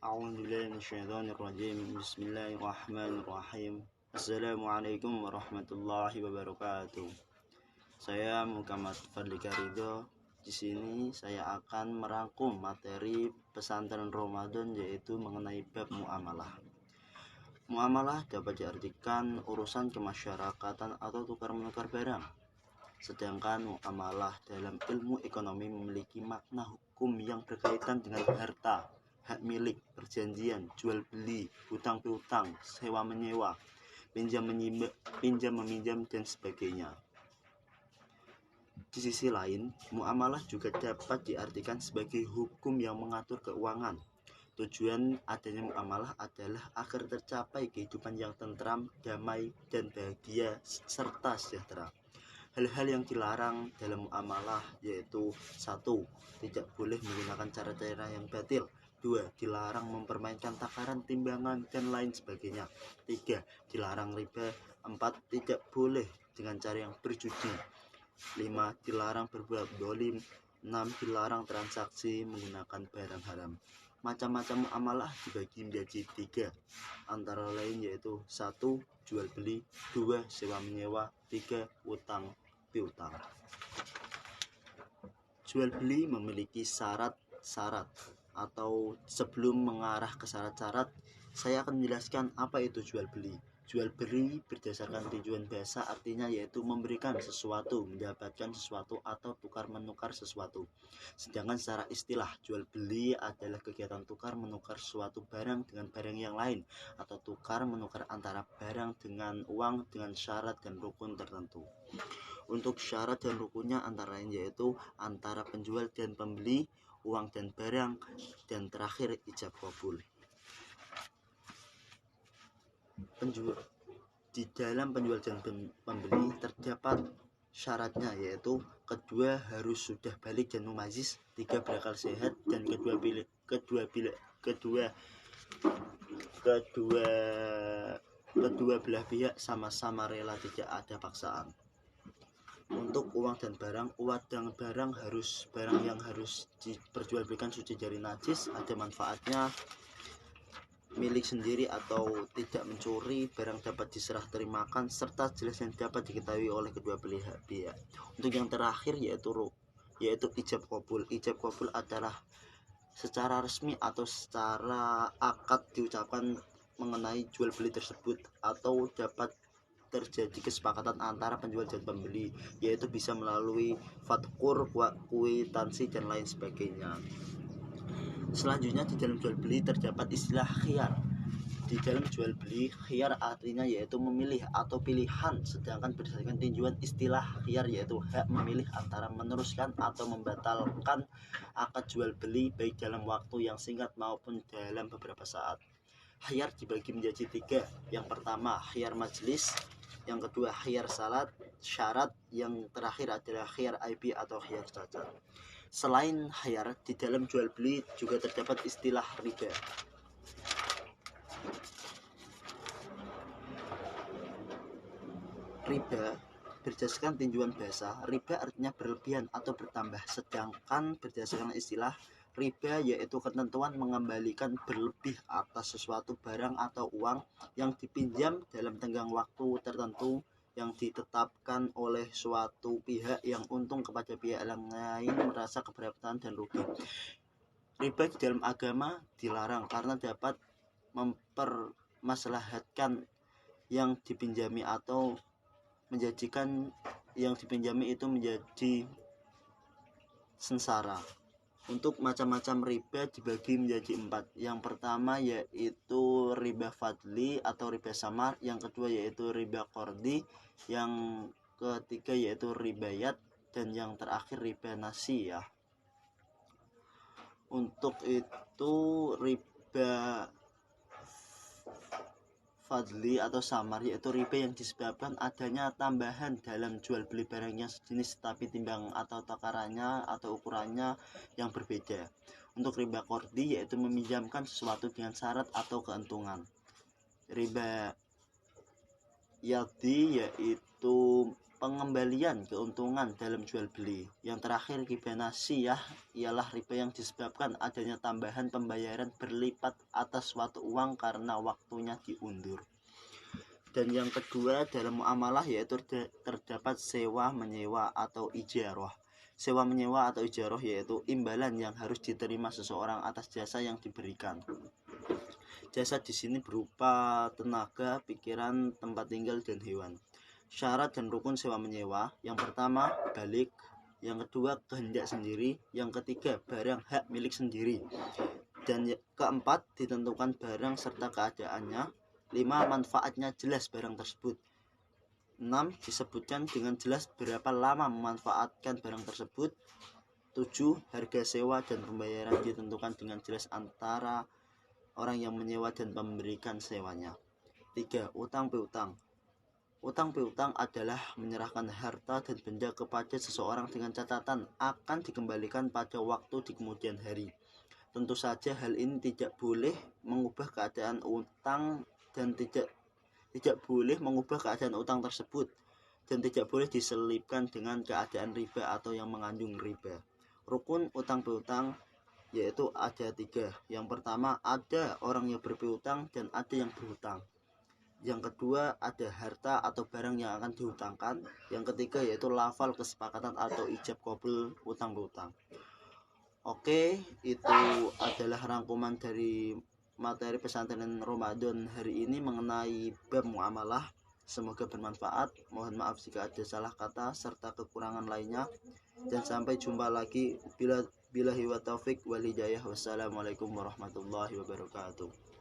A'udzubillahi Bismillahirrahmanirrahim. Assalamualaikum warahmatullahi wabarakatuh. Saya Muhammad Fadlika Ridho. Di sini saya akan merangkum materi pesantren Ramadan, yaitu mengenai bab muamalah. Muamalah dapat diartikan urusan kemasyarakatan atau tukar-menukar barang. Sedangkan muamalah dalam ilmu ekonomi memiliki makna hukum yang berkaitan dengan harta, hak milik, perjanjian, jual beli, hutang piutang, sewa menyewa, pinjam meminjam dan sebagainya. Di sisi lain, muamalah juga dapat diartikan sebagai hukum yang mengatur keuangan. Tujuan adanya muamalah adalah agar tercapai kehidupan yang tentram, damai, dan bahagia serta sejahtera. Hal-hal yang dilarang dalam muamalah yaitu: 1. Tidak boleh menggunakan cara-cara yang batil. 2. Dilarang mempermainkan takaran, timbangan, dan lain sebagainya. 3. Dilarang riba. 4. Tidak boleh dengan cara yang berjudi. 5. Dilarang berbuat dolim. 6. Dilarang transaksi menggunakan barang haram. Macam-macam muamalah dibagi menjadi 3, antara lain yaitu: 1. Jual beli. 2. Sewa menyewa. 3. Utang piutang. Jual beli memiliki syarat-syarat, atau sebelum mengarah ke syarat-syarat, saya akan menjelaskan apa itu jual beli. Jual beli berdasarkan tujuan bahasa artinya yaitu memberikan sesuatu, mendapatkan sesuatu, atau tukar menukar sesuatu. Sedangkan secara istilah, jual beli adalah kegiatan tukar menukar suatu barang dengan barang yang lain, atau tukar menukar antara barang dengan uang dengan syarat dan rukun tertentu. Untuk syarat dan rukunnya antara lain yaitu antara penjual dan pembeli, uang dan barang, dan terakhir ijab qabul. Di dalam penjual dan pembeli terdapat syaratnya yaitu: kedua harus sudah balik dan mumayyiz, 3 berakal sehat, dan kedua belah pihak sama-sama rela, tidak ada paksaan. Untuk uang dan barang harus barang yang harus diperjualbelikan suci dari najis, ada manfaatnya, milik sendiri atau tidak mencuri, barang dapat diserah terimakan, serta jelas yang dapat diketahui oleh kedua belah pihak. Untuk yang terakhir yaitu ijab qabul. Ijab qabul adalah secara resmi atau secara akad diucapkan mengenai jual beli tersebut, atau dapat terjadi kesepakatan antara penjual dan pembeli, yaitu bisa melalui fatkur, kwitansi, dan lain sebagainya. Selanjutnya, di dalam jual beli terdapat istilah khiyar. Di dalam jual beli, khiyar artinya yaitu memilih atau pilihan, sedangkan berdasarkan tinjuan istilah khiyar yaitu hak memilih antara meneruskan atau membatalkan akad jual beli baik dalam waktu yang singkat maupun dalam beberapa saat. Khiyar dibagi menjadi 3. Yang pertama, khiyar majlis. Yang kedua, khiyar syarat. Yang terakhir adalah khiyar IP atau khiyar cacat. Selain khiyar, di dalam jual beli juga terdapat istilah riba. Riba berdasarkan tinjuan bahasa, riba artinya berlebihan atau bertambah, sedangkan berdasarkan istilah, riba yaitu ketentuan mengembalikan berlebih atas sesuatu barang atau uang yang dipinjam dalam tenggang waktu tertentu yang ditetapkan oleh suatu pihak yang untung kepada pihak yang lain merasa keberatan dan rugi. Riba di dalam agama dilarang karena dapat mempermaslahatkan yang dipinjami atau menjadikan yang dipinjami itu menjadi sengsara. Untuk macam-macam riba dibagi menjadi 4. Yang pertama yaitu riba fadli atau riba samar. Yang kedua yaitu riba qardi. Yang ketiga yaitu ribayat. Dan yang terakhir riba nasiyah. Untuk itu, riba fadli atau samar yaitu riba yang disebabkan adanya tambahan dalam jual beli barang yang sejenis tapi timbangan atau takarannya atau ukurannya yang berbeda. Untuk riba qardi yaitu meminjamkan sesuatu dengan syarat atau keuntungan. Riba yadi yaitu pengembalian keuntungan dalam jual beli. Yang terakhir riba nasiyah ialah riba yang disebabkan adanya tambahan pembayaran berlipat atas suatu uang karena waktunya diundur. Dan yang kedua dalam muamalah yaitu terdapat sewa menyewa atau ijarah. Sewa menyewa atau ijarah yaitu imbalan yang harus diterima seseorang atas jasa yang diberikan. Jasa di sini berupa tenaga, pikiran, tempat tinggal, dan hewan. Syarat dan rukun sewa menyewa: yang pertama balik, yang kedua kehendak sendiri, yang ketiga barang hak milik sendiri, dan keempat ditentukan barang serta keadaannya. 5. Manfaatnya jelas barang tersebut. 6. Disebutkan dengan jelas berapa lama memanfaatkan barang tersebut. 7. Harga sewa dan pembayaran ditentukan dengan jelas antara orang yang menyewa dan memberikan sewanya. 3. Utang piutang. Utang piutang adalah menyerahkan harta dan benda kepada seseorang dengan catatan akan dikembalikan pada waktu di kemudian hari. Tentu saja hal ini tidak boleh mengubah keadaan utang dan tidak boleh mengubah keadaan utang tersebut, dan tidak boleh diselipkan dengan keadaan riba atau yang mengandung riba. Rukun utang piutang yaitu ada 3. Yang pertama ada orang yang berpiutang dan ada yang berhutang. Yang kedua ada harta atau barang yang akan dihutangkan. Yang ketiga yaitu lafal kesepakatan atau ijab qabul utang piutang. Oke, itu adalah rangkuman dari materi pesantren Ramadan hari ini mengenai bab muamalah. Semoga bermanfaat. Mohon maaf jika ada salah kata serta kekurangan lainnya, dan sampai jumpa lagi billahi wa taufik wal hidayah. Wassalamualaikum warahmatullahi wabarakatuh.